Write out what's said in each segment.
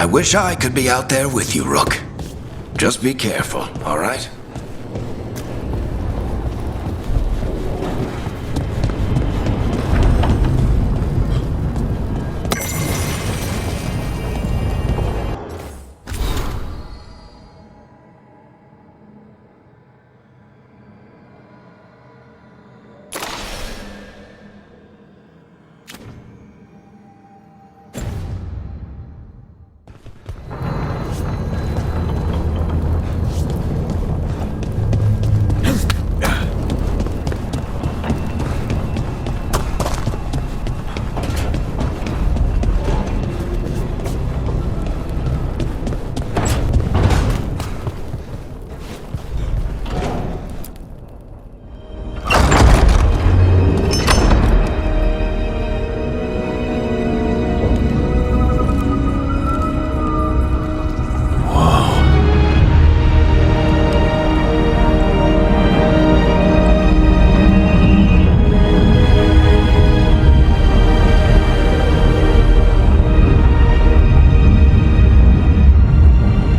wish I could be out there with you, Rook. Just be careful, all right?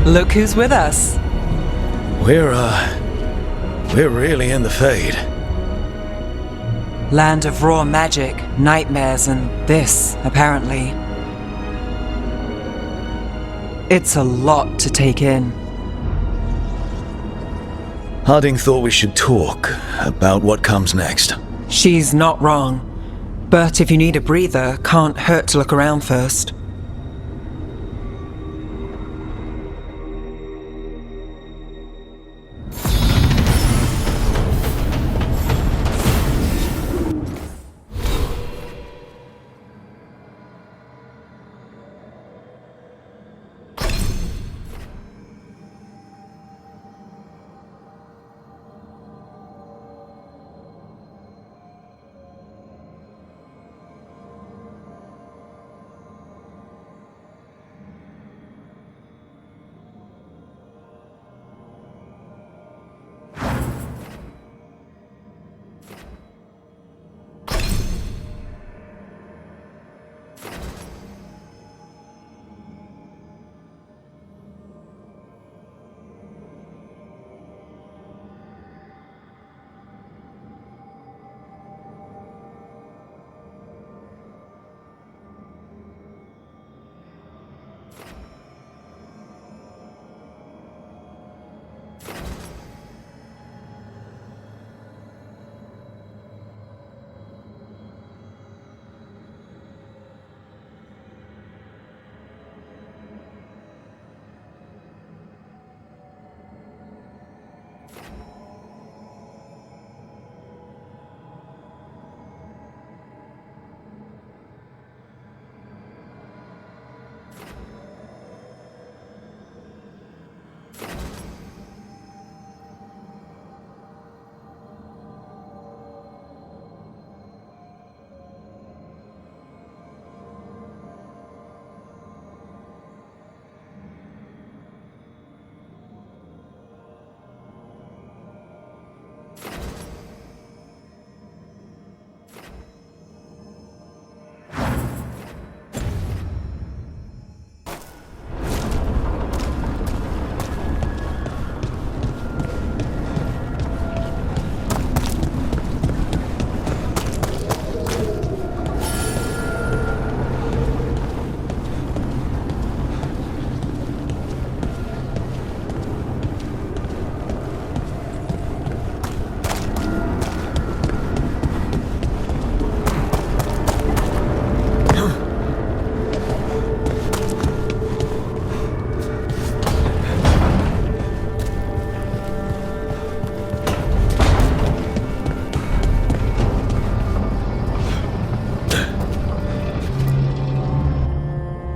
Look who's with us. We're really in the Fade. Land of raw magic, nightmares, and this, apparently. It's a lot to take in. Harding thought we should talk about what comes next. She's not wrong. But if you need a breather, can't hurt to look around first.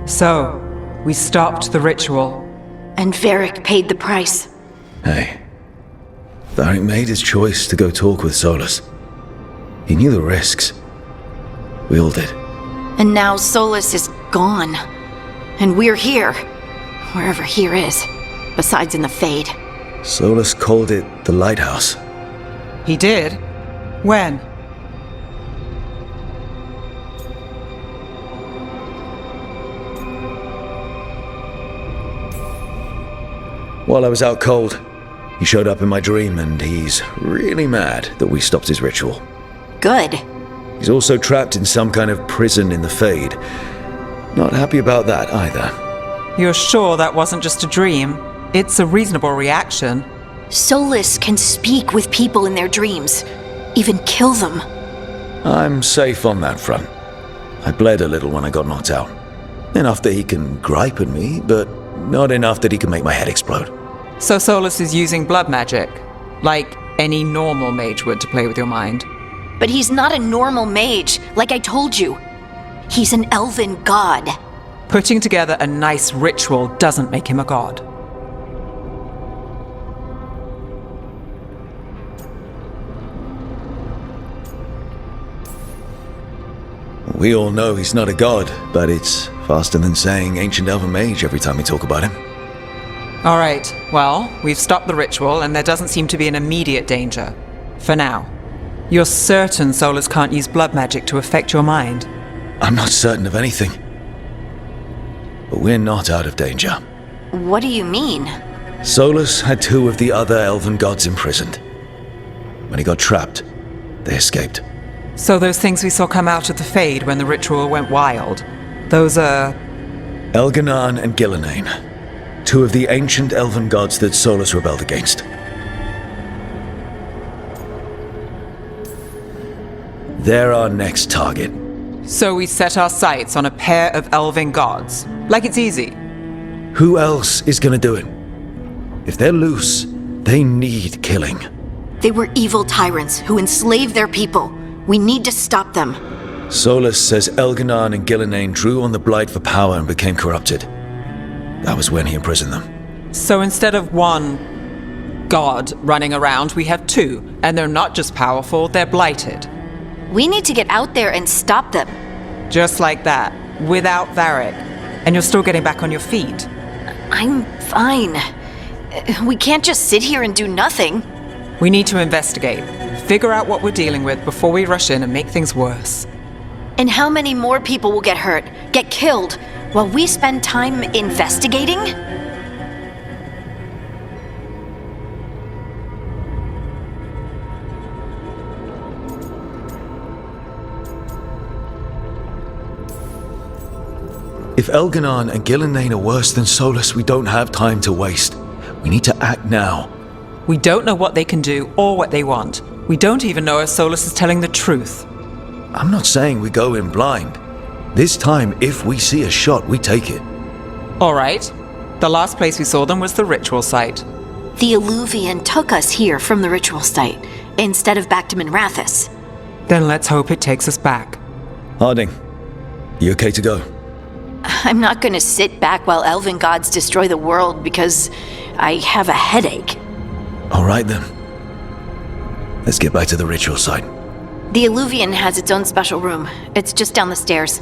So, we stopped the ritual. And Varric paid the price. Hey, Varric made his choice to go talk with Solus. He knew the risks. We all did. And now Solus is gone. And we're here. Wherever here is. Besides in the Fade. Solus called it the Lighthouse. He did? When? While I was out cold, he showed up in my dream, and he's really mad that we stopped his ritual. Good. He's also trapped in some kind of prison in the Fade. Not happy about that either. You're sure that wasn't just a dream? It's a reasonable reaction. Solus can speak with people in their dreams, even kill them. I'm safe on that front. I bled a little when I got knocked out. Enough that he can gripe at me, but not enough that he can make my head explode. So Solus is using blood magic, like any normal mage would to play with your mind. But he's not a normal mage, like I told you. He's an elven god. Putting together a nice ritual doesn't make him a god. We all know he's not a god, but it's faster than saying ancient elven mage every time we talk about him. All right, well, we've stopped the ritual and there doesn't seem to be an immediate danger. For now. You're certain Solus can't use blood magic to affect your mind? I'm not certain of anything. But we're not out of danger. What do you mean? Solus had 2 of the other elven gods imprisoned. When he got trapped, they escaped. So those things we saw come out of the Fade when the ritual went wild, those are... Elganan and Gillenane, 2 of the ancient elven gods that Solus rebelled against. They're our next target. So we set our sights on a pair of elven gods. Like it's easy. Who else is gonna do it? If they're loose, they need killing. They were evil tyrants who enslaved their people. We need to stop them. Solus says Elganan and Gillenane drew on the Blight for power and became corrupted. That was when he imprisoned them. So instead of one god running around, we have 2. And they're not just powerful, they're blighted. We need to get out there and stop them. Just like that, without Varric. And you're still getting back on your feet. I'm fine. We can't just sit here and do nothing. We need to investigate. Figure out what we're dealing with before we rush in and make things worse. And how many more people will get hurt, get killed, while we spend time investigating? If Elganan and Gillenane are worse than Solus, we don't have time to waste. We need to act now. We don't know what they can do or what they want. We don't even know if Solus is telling the truth. I'm not saying we go in blind. This time, if we see a shot, we take it. All right. The last place we saw them was the ritual site. The Illuvian took us here from the ritual site, instead of back to Minrathous. Then let's hope it takes us back. Harding, you okay to go? I'm not gonna sit back while elven gods destroy the world because I have a headache. All right then. Let's get back to the ritual site. The Illuvian has its own special room. It's just down the stairs.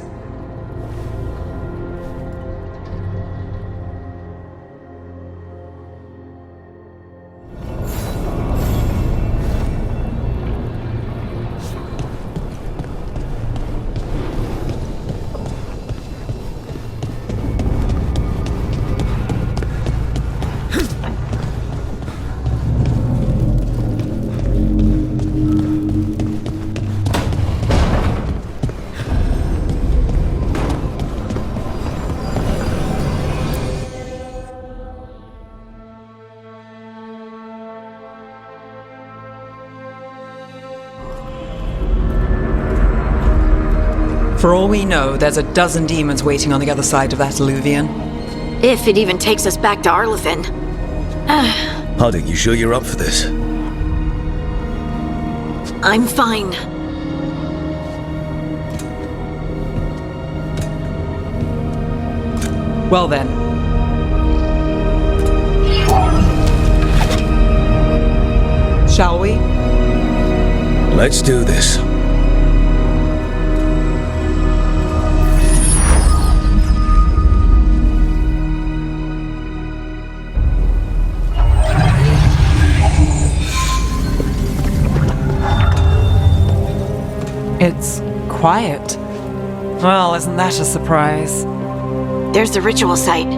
For all we know, there's a dozen demons waiting on the other side of that Illuvian. If it even takes us back to Arlithin. Harding, you sure you're up for this? I'm fine. Well then. Shall we? Let's do this. It's quiet. Well, isn't that a surprise? There's the ritual site.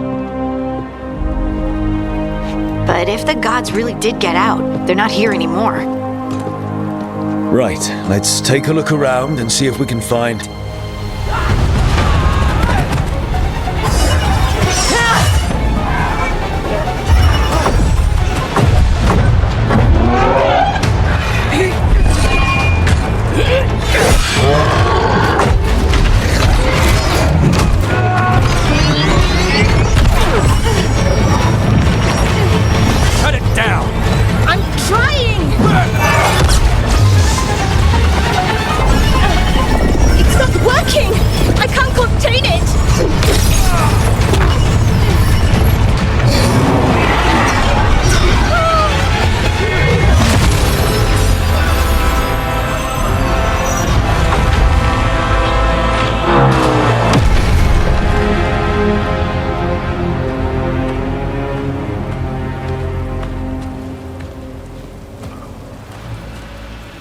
But if the gods really did get out, they're not here anymore. Right, let's take a look around and see if we can find... Cut it down! I'm trying! It's not working! I can't contain it!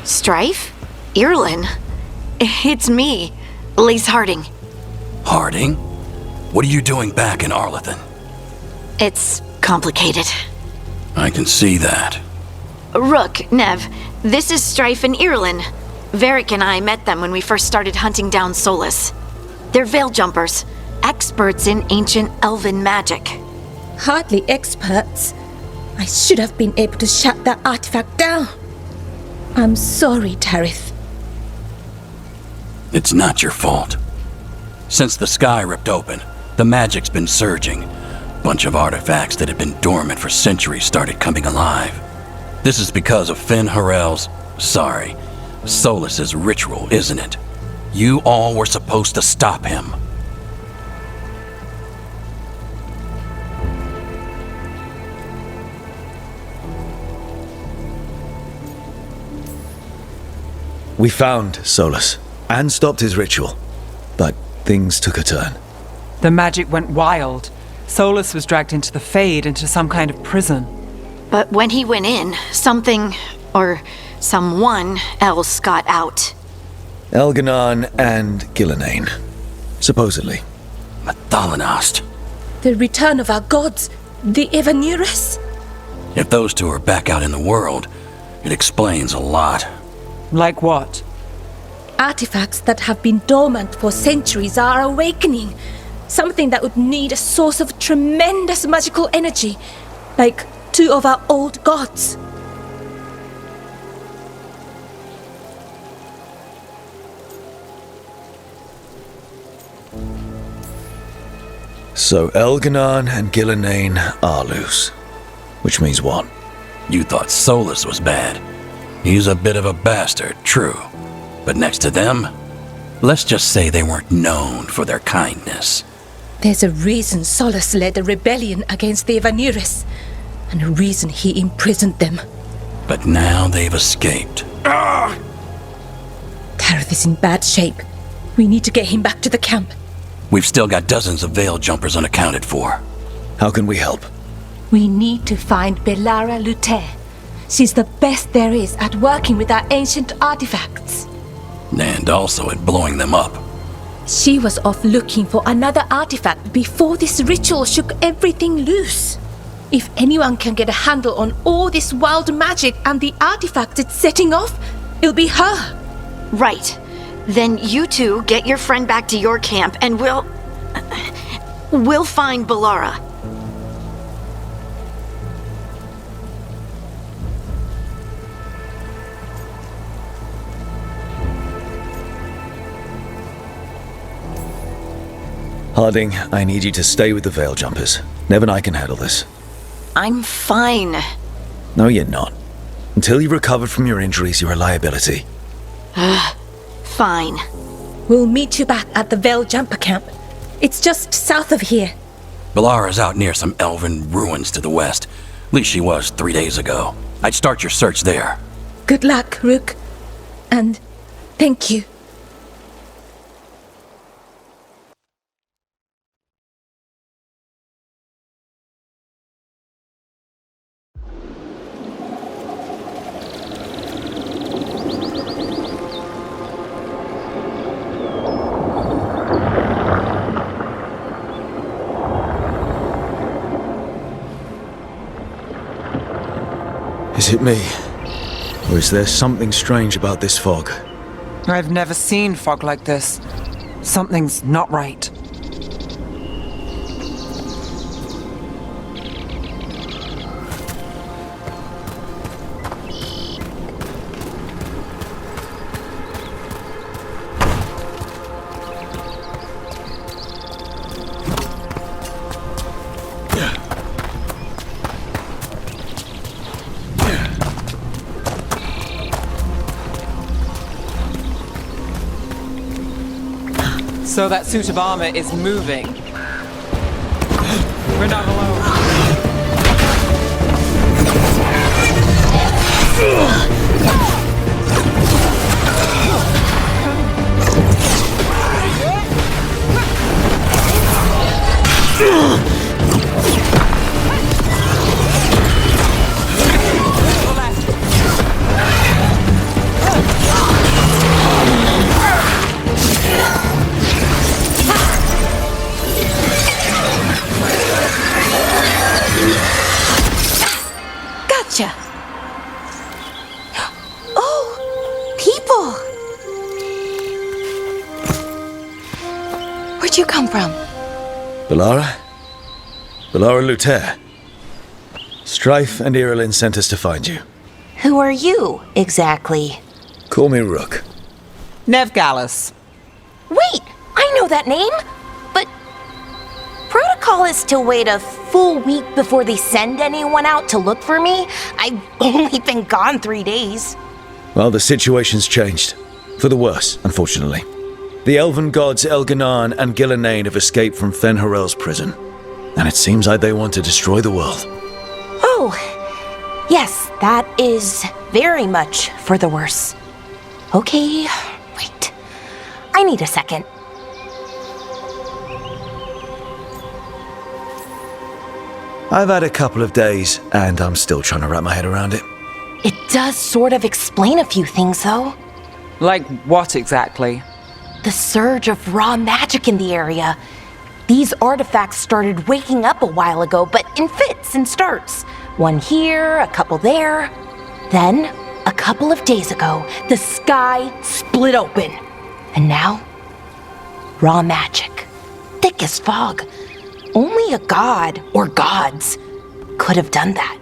Strife? Irlin? It's me, Lace Harding. Harding? What are you doing back in Arlethan? It's complicated. I can see that. Rook, Nev, this is Strife and Irlin. Varric and I met them when we first started hunting down Solus. They're veil jumpers, experts in ancient elven magic. Hardly experts. I should have been able to shut that artifact down. I'm sorry, Tarith. It's not your fault. Since the sky ripped open, the magic's been surging. Bunch of artifacts that had been dormant for centuries started coming alive. This is because of Solus's ritual, isn't it? You all were supposed to stop him. We found Solus and stopped his ritual, but things took a turn. The magic went wild. Solus was dragged into the Fade, into some kind of prison. But when he went in, something, or someone else got out. Elganon and Gillenane, supposedly. Mathalanost. The return of our gods, the Evanuris? If those two are back out in the world, it explains a lot. Like what? Artifacts that have been dormant for centuries are awakening. Something that would need a source of tremendous magical energy, like two of our old gods. So Elganon and Gillenane are loose. Which means what? You thought Solus was bad. He's a bit of a bastard, true. But next to them, let's just say they weren't known for their kindness. There's a reason Solus led a rebellion against the Evanuris, and a reason he imprisoned them. But now they've escaped. Tarith is in bad shape. We need to get him back to the camp. We've still got dozens of veil jumpers unaccounted for. How can we help? We need to find Belara Luthe. She's the best there is at working with our ancient artifacts. And also at blowing them up. She was off looking for another artifact before this ritual shook everything loose. If anyone can get a handle on all this wild magic and the artifacts it's setting off, it'll be her. Right. Then you two get your friend back to your camp and we'll find Belara. Harding, I need you to stay with the veil jumpers. Nev and I can handle this. I'm fine. No, you're not. Until you've recovered from your injuries, you're a liability. Fine. We'll meet you back at the Veil Jumper camp. It's just south of here. Belara's out near some elven ruins to the west. At least she was 3 days ago. I'd start your search there. Good luck, Rook. And thank you. Is it me? Or is there something strange about this fog? I've never seen fog like this. Something's not right. So that suit of armor is moving. We're not alone. Gotcha. Oh, people. Where'd you come from? Bellara? Bellara Luther. Strife and Irulan sent us to find you. Who are you, exactly? Call me Rook. Nev Gallus. Wait, I know that name. But protocol is to wait a full week before they send anyone out to look for me. I've only been gone 3 days. Well, the situation's changed. For the worse, unfortunately. The elven gods Elganan and Gillenane have escaped from Fen'Harel's prison. And it seems like they want to destroy the world. Oh, yes, that is very much for the worse. Okay, wait. I need a second. I've had a couple of days, and I'm still trying to wrap my head around it. It does sort of explain a few things, though. Like what exactly? The surge of raw magic in the area. These artifacts started waking up a while ago, but in fits and starts. One here, a couple there. Then, a couple of days ago, the sky split open. And now, raw magic. Thick as fog. Only a god, or gods, could have done that.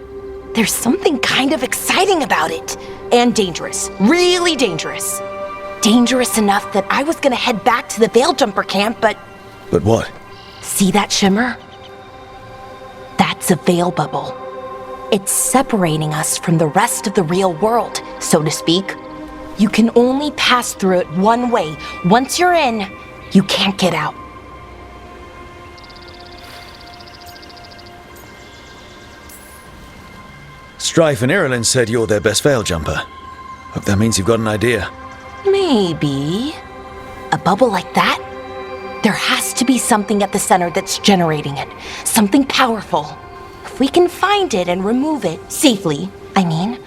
There's something kind of exciting about it. And dangerous. Really dangerous. Dangerous enough that I was gonna head back to the Veil-Jumper camp, but... But what? See that shimmer? That's a veil bubble. It's separating us from the rest of the real world, so to speak. You can only pass through it one way. Once you're in, you can't get out. Strife and Irulan said you're their best veil jumper. Hope that means you've got an idea. Maybe. A bubble like that? There has to be something at the center that's generating it. Something powerful. If we can find it and remove it, safely, I mean,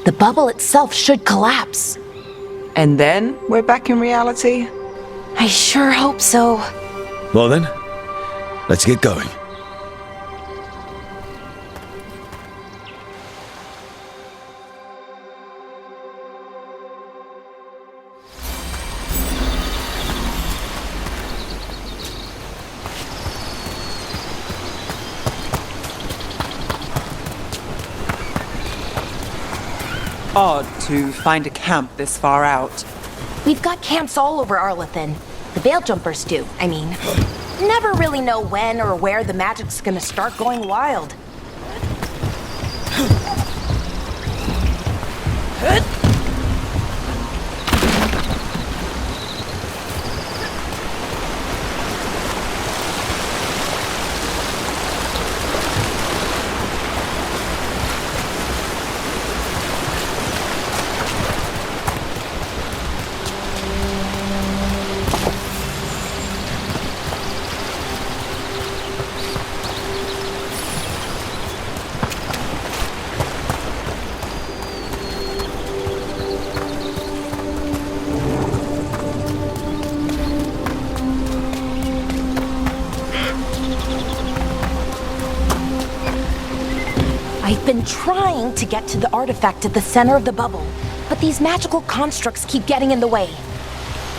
the bubble itself should collapse. And then we're back in reality? I sure hope so. Well then, let's get going. Odd to find a camp this far out. We've got camps all over Arlathan. The Veil Jumpers do, I mean. Never really know when or where the magic's gonna start going wild. trying to get to the artifact at the center of the bubble, but these magical constructs keep getting in the way.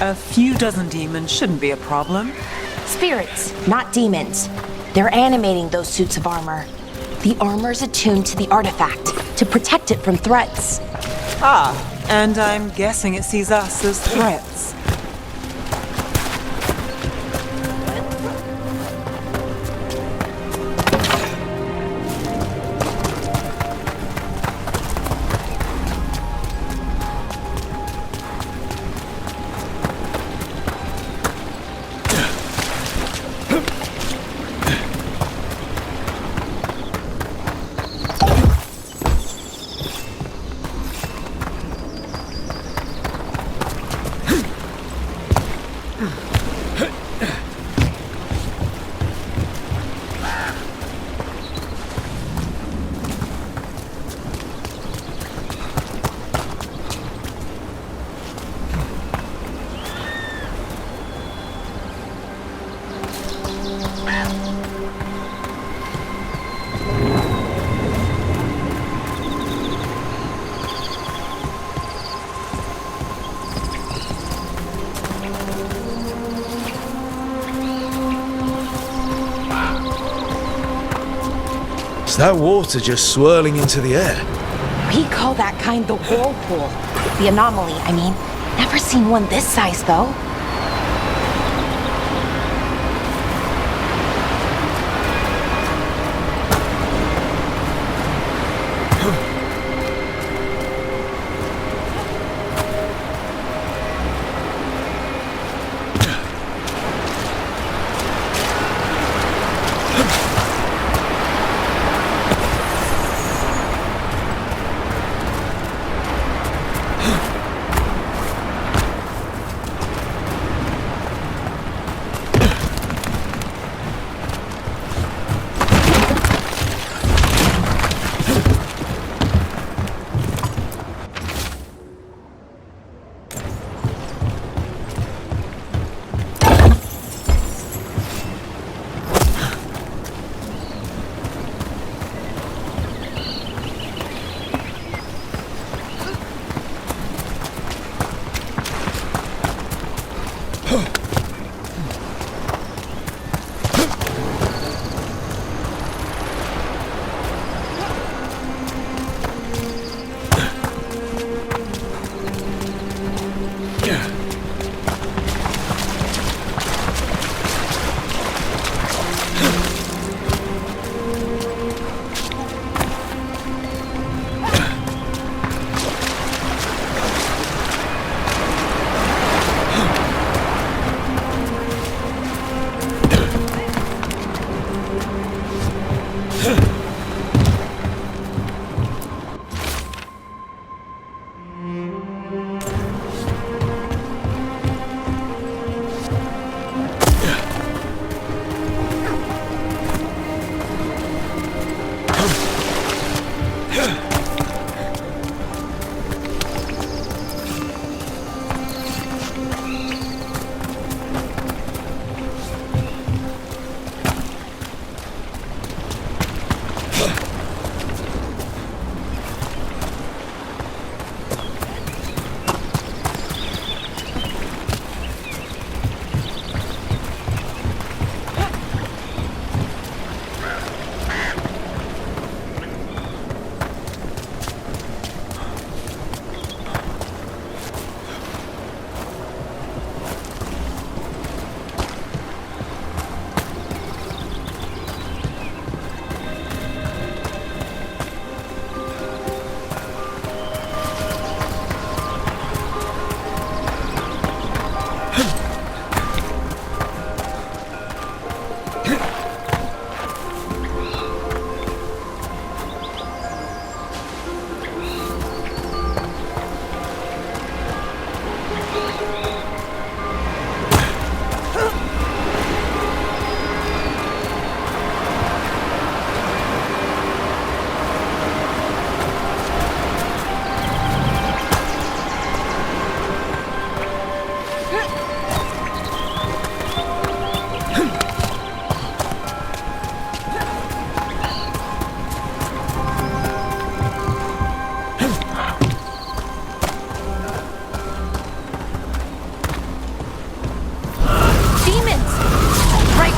A few dozen demons shouldn't be a problem. Spirits, not demons. They're animating those suits of armor. The armor's attuned to the artifact to protect it from threats. Ah, and I'm guessing it sees us as threats. Is that water just swirling into the air? We call that kind the whirlpool. The anomaly, I mean. Never seen one this size, though.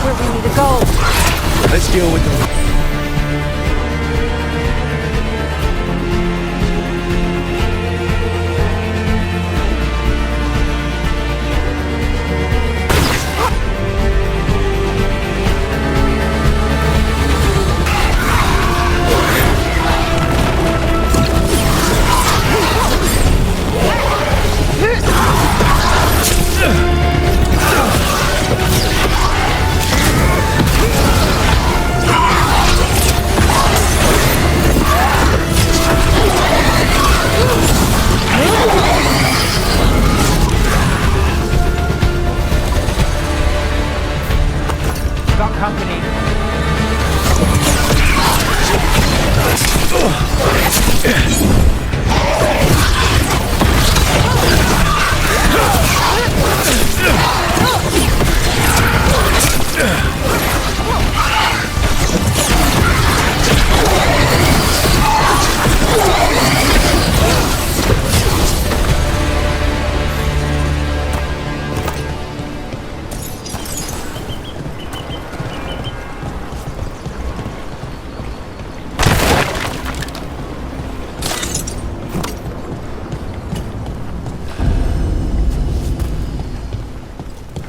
where we need to go. Let's deal with them.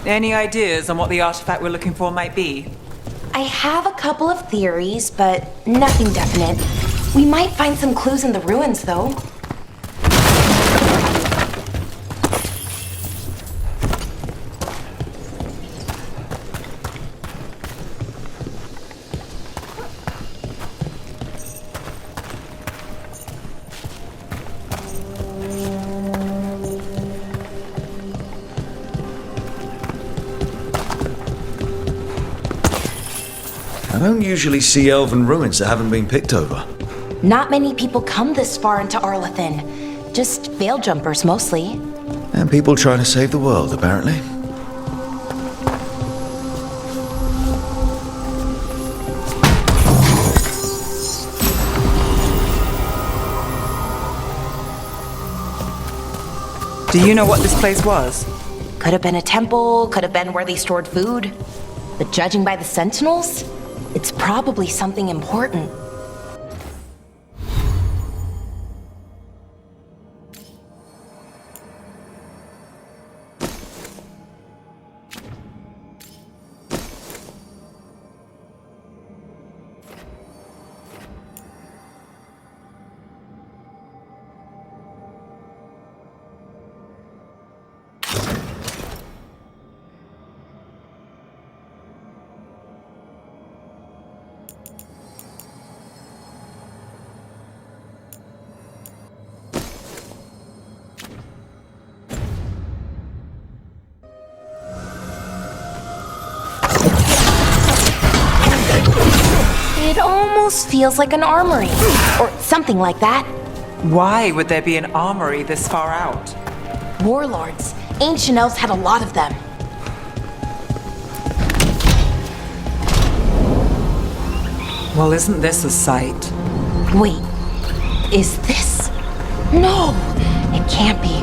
Any ideas on what the artifact we're looking for might be? I have a couple of theories, but nothing definite. We might find some clues in the ruins, though. I don't usually see elven ruins that haven't been picked over. Not many people come this far into Arlathan. Just veil jumpers, mostly. And people trying to save the world, apparently. Do you know what this place was? Could have been a temple, could have been where they stored food. But judging by the sentinels, it's probably something important. It almost feels like an armory, or something like that. Why would there be an armory this far out? Warlords. Ancient elves had a lot of them. Well, isn't this a sight? Wait, is this? No, it can't be.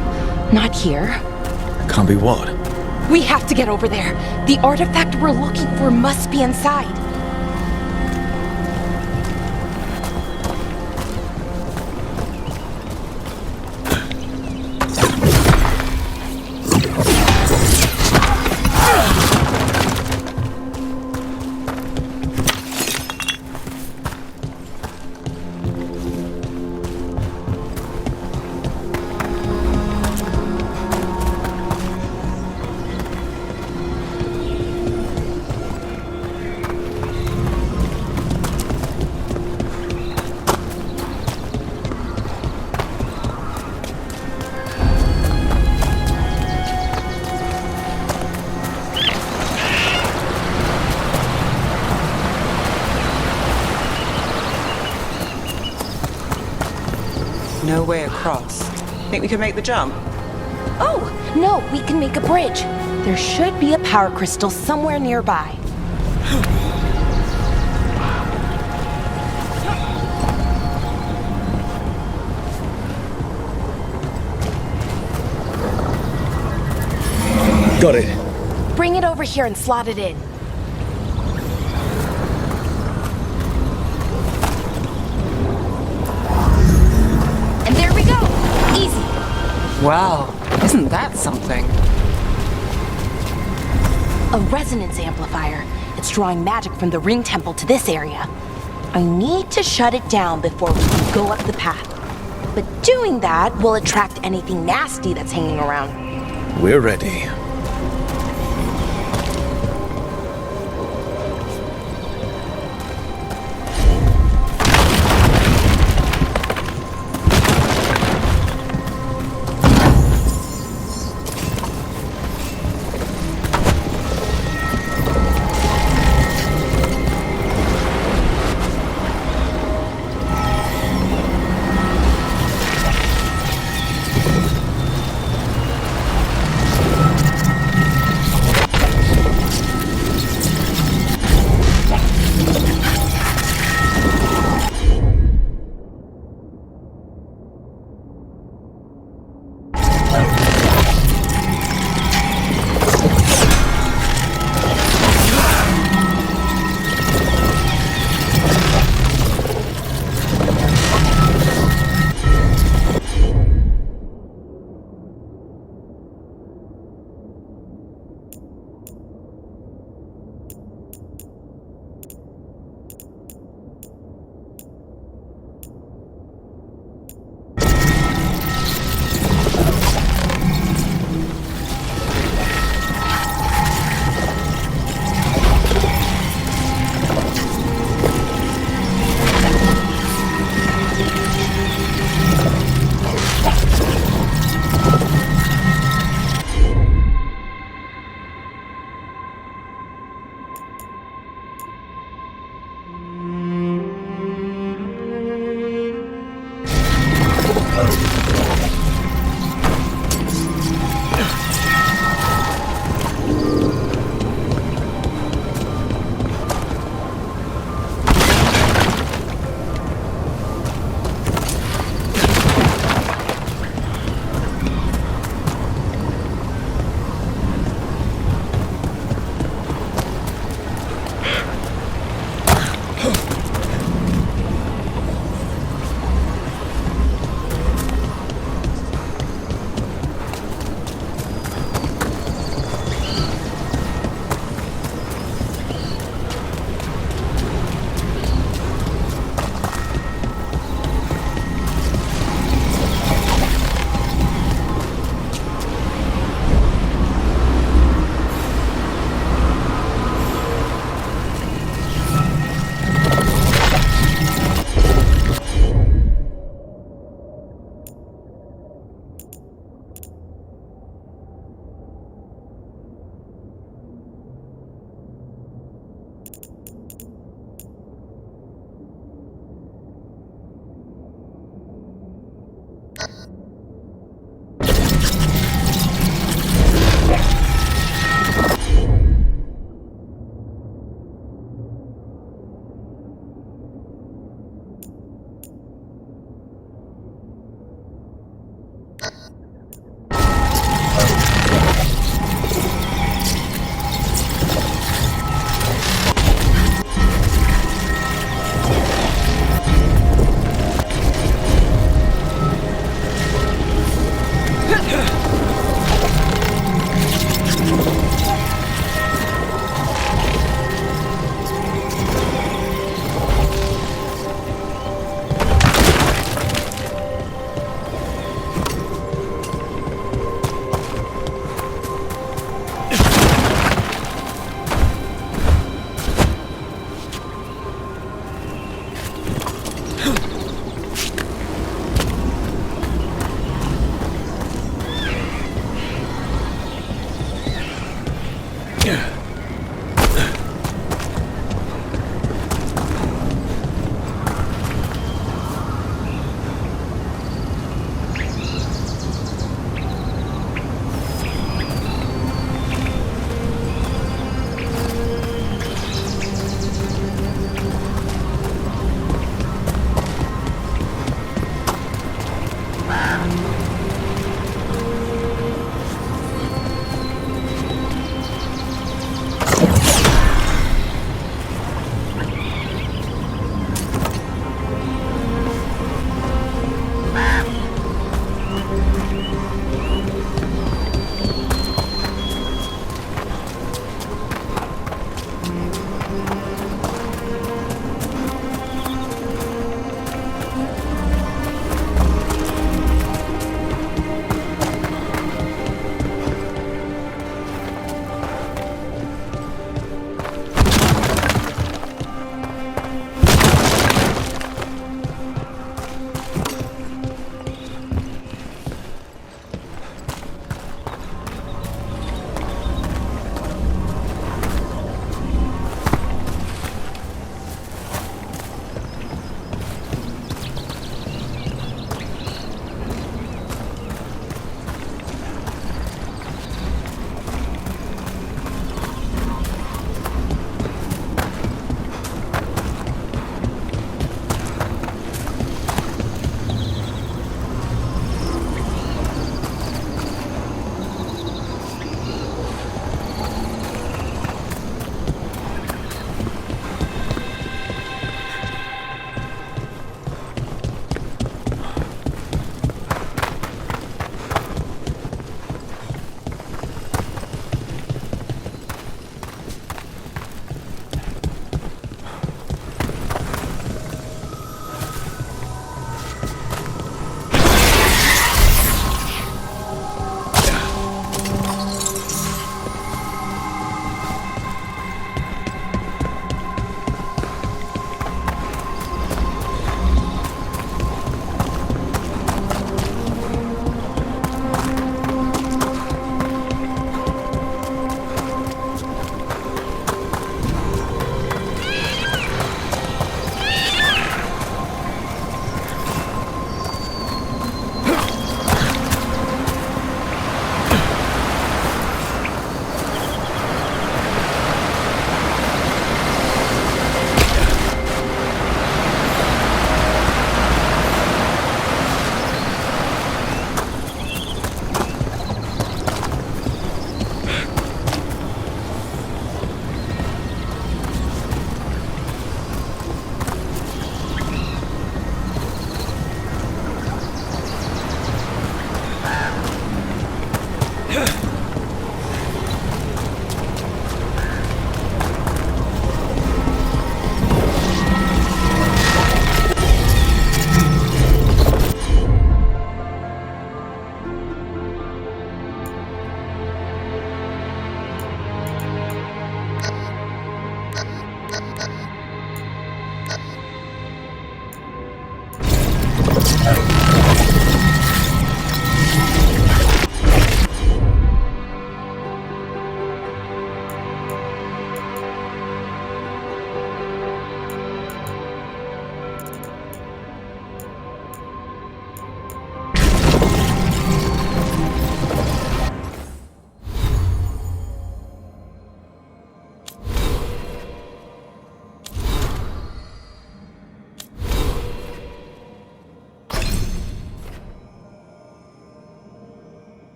Not here. Can't be what? We have to get over there. The artifact we're looking for must be inside. No way across. Think we could make the jump? Oh, no, we can make a bridge. There should be a power crystal somewhere nearby. Got it. Bring it over here and slot it in. Well, isn't that something? A resonance amplifier. It's drawing magic from the ring temple to this area. I need to shut it down before we can go up the path. But doing that will attract anything nasty that's hanging around. We're ready.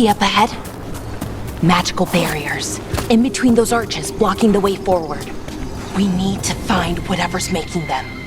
See up ahead? Magical barriers. In between those arches, blocking the way forward. We need to find whatever's making them.